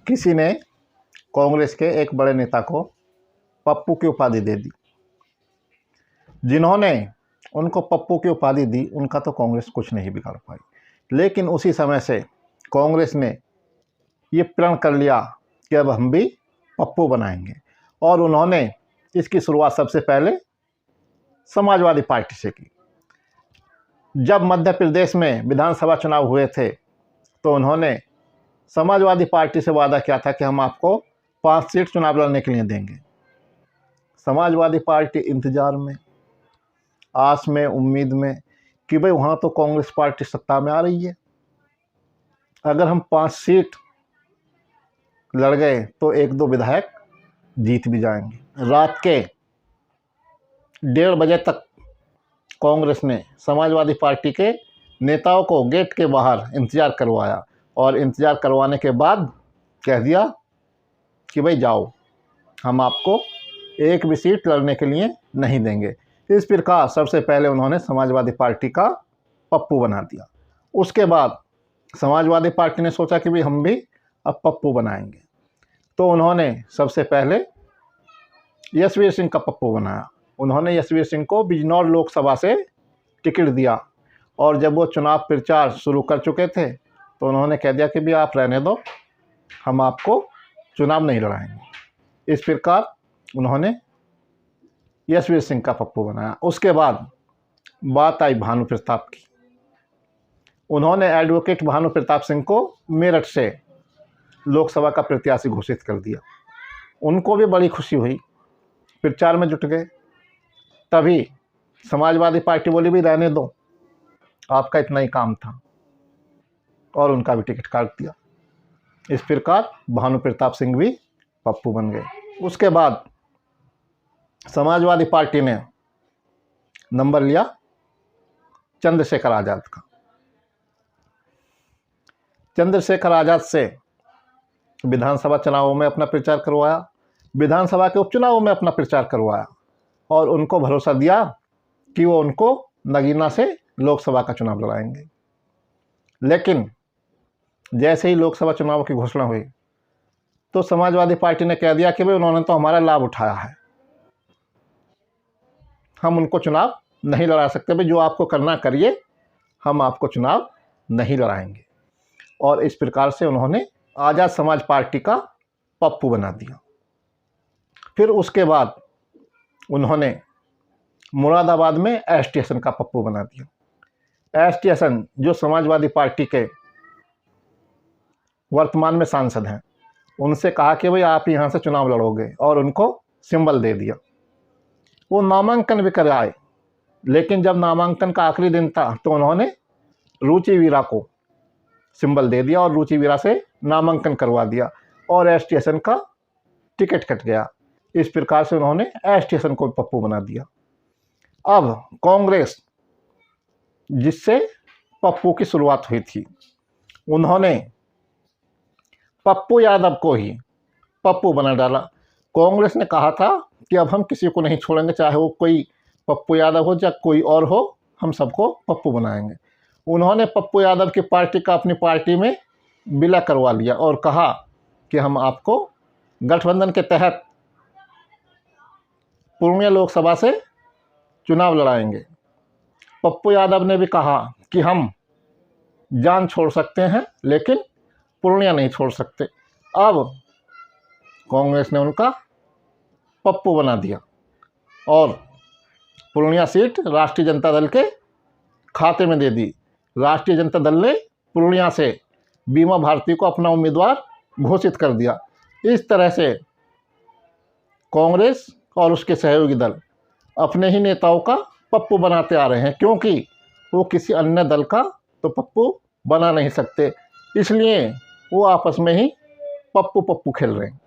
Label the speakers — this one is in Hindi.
Speaker 1: किसी ने कांग्रेस के एक बड़े नेता को पप्पू की उपाधि दे दी। जिन्होंने उनको पप्पू की उपाधि दी उनका तो कांग्रेस कुछ नहीं बिगाड़ पाई, लेकिन उसी समय से कांग्रेस ने ये प्रण कर लिया कि अब हम भी पप्पू बनाएंगे, और उन्होंने इसकी शुरुआत सबसे पहले समाजवादी पार्टी से की। जब मध्य प्रदेश में विधानसभा चुनाव हुए थे तो उन्होंने समाजवादी पार्टी से वादा किया था कि हम आपको 5 सीट चुनाव लड़ने के लिए देंगे। समाजवादी पार्टी इंतजार में, आस में, उम्मीद में कि भाई वहाँ तो कांग्रेस पार्टी सत्ता में आ रही है, अगर हम 5 सीट लड़ गए तो 1-2 विधायक जीत भी जाएंगे। रात के 1:30 बजे तक कांग्रेस ने समाजवादी पार्टी के नेताओं को गेट के बाहर इंतज़ार करवाया, और इंतज़ार करवाने के बाद कह दिया कि भाई जाओ, हम आपको एक भी सीट लड़ने के लिए नहीं देंगे। इस प्रकार सबसे पहले उन्होंने समाजवादी पार्टी का पप्पू बना दिया। उसके बाद समाजवादी पार्टी ने सोचा कि भाई हम भी अब पप्पू बनाएंगे, तो उन्होंने सबसे पहले यशवीर सिंह का पप्पू बनाया। उन्होंने यशवीर सिंह को बिजनौर लोकसभा से टिकट दिया, और जब वो चुनाव प्रचार शुरू कर चुके थे तो उन्होंने कह दिया कि भी आप रहने दो, हम आपको चुनाव नहीं लड़ाएंगे। इस प्रकार उन्होंने यशवीर सिंह का पप्पू बनाया। उसके बाद बात आई भानु प्रताप की। उन्होंने एडवोकेट भानु प्रताप सिंह को मेरठ से लोकसभा का प्रत्याशी घोषित कर दिया। उनको भी बड़ी खुशी हुई, प्रचार में जुट गए। तभी समाजवादी पार्टी बोली भी रहने दो, आपका इतना ही काम था, और उनका भी टिकट काट दिया। इस प्रकार भानु प्रताप सिंह भी पप्पू बन गए। उसके बाद समाजवादी पार्टी ने नंबर लिया चंद्रशेखर आज़ाद का। चंद्रशेखर आज़ाद से विधानसभा चुनावों में अपना प्रचार करवाया, विधानसभा के उपचुनावों में अपना प्रचार करवाया, और उनको भरोसा दिया कि वो उनको नगीना से लोकसभा का चुनाव लड़ाएंगे। लेकिन जैसे ही लोकसभा चुनाव की घोषणा हुई तो समाजवादी पार्टी ने कह दिया कि भाई उन्होंने तो हमारा लाभ उठाया है, हम उनको चुनाव नहीं लड़ा सकते, भाई जो आपको करना करिए, हम आपको चुनाव नहीं लड़ाएंगे। और इस प्रकार से उन्होंने आज़ाद समाज पार्टी का पप्पू बना दिया। फिर उसके बाद उन्होंने मुरादाबाद में एस टी हसन का पप्पू बना दिया। एस टी हसन जो समाजवादी पार्टी के वर्तमान में सांसद हैं, उनसे कहा कि भाई आप यहाँ से चुनाव लड़ोगे, और उनको सिंबल दे दिया। वो नामांकन भी कराए, लेकिन जब नामांकन का आखिरी दिन था तो उन्होंने रुचि वीरा को सिंबल दे दिया और रुचि वीरा से नामांकन करवा दिया, और एस टी हसन का टिकट कट गया। इस प्रकार से उन्होंने एस टी हसन को पप्पू बना दिया। अब कांग्रेस, जिससे पप्पू की शुरुआत हुई थी, उन्होंने पप्पू यादव को ही पप्पू बना डाला। कांग्रेस ने कहा था कि अब हम किसी को नहीं छोड़ेंगे, चाहे वो कोई पप्पू यादव हो या कोई और हो, हम सबको पप्पू बनाएंगे। उन्होंने पप्पू यादव की पार्टी का अपनी पार्टी में विलय करवा लिया और कहा कि हम आपको गठबंधन के तहत पूर्णिया लोकसभा से चुनाव लड़ाएंगे। पप्पू यादव ने भी कहा कि हम जान छोड़ सकते हैं, लेकिन पूर्णिया नहीं छोड़ सकते। अब कांग्रेस ने उनका पप्पू बना दिया, और पूर्णिया सीट राष्ट्रीय जनता दल के खाते में दे दी। राष्ट्रीय जनता दल ने पूर्णिया से बीमा भारती को अपना उम्मीदवार घोषित कर दिया। इस तरह से कांग्रेस और उसके सहयोगी दल अपने ही नेताओं का पप्पू बनाते आ रहे हैं, क्योंकि वो किसी अन्य दल का तो पप्पू बना नहीं सकते, इसलिए वो आपस में ही पप्पू पप्पू खेल रहे हैं।